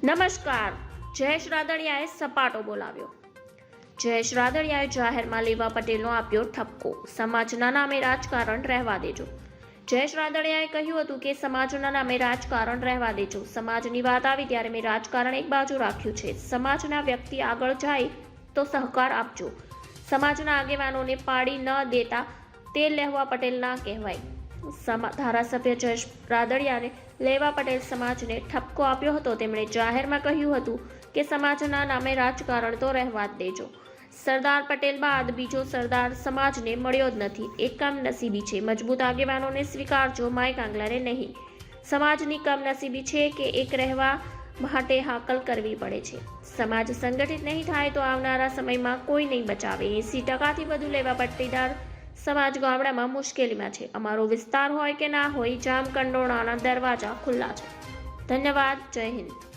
નમસ્કાર. જયેશ રાદડિયાએ સપાટો બોલાવ્યો. જયેશ રાદડિયાએ જાહેરમાં લેવા પટેલનો આપ્યો ઠપકો. સમાજના નામે રાજકારણ રહેવા દેજો. જયેશ રાદડિયાએ કહ્યું હતું કે સમાજના નામે રાજકારણ રહેવા દેજો. સમાજની વાત આવી ત્યારે મેં રાજકારણ એક બાજુ રાખ્યું છે. સમાજના વ્યક્તિ આગળ જાય તો સહકાર આપજો. સમાજના આગેવાનોને પાડી ન દેતા તે લેવા પટેલ ના કહેવાય. ધારાસભ્ય જયેશ રાદડિયાને લેવા પટેલ સમાજને ઠપકો આપ્યો હતો. તેમણે જાહેરમાં કહ્યું હતું કે સમાજના નામે રાજકારણ તો રહેવા જ દેજો. સરદાર પટેલ બાદ બીજો સરદાર સમાજને મળ્યો જ નથી. એક કમનસીબી છે. મજબૂત આગેવાનોને સ્વીકારજો, માય કાંગલાને નહીં. સમાજની કમનસીબી છે કે એક રહેવા માટે હાકલ કરવી પડે છે. સમાજ સંગઠિત નહીં થાય તો આવનારા સમયમાં કોઈ નહીં બચાવે. 80%થી વધુ લેવા પટ્ટીદાર સમાજ ગામડામાં મુશ્કેલીમાં છે. અમારો વિસ્તાર હોય કે ના હોય, જામકંડોરણાના દરવાજા ખુલ્લા છે. ધન્યવાદ. જય હિન્દ.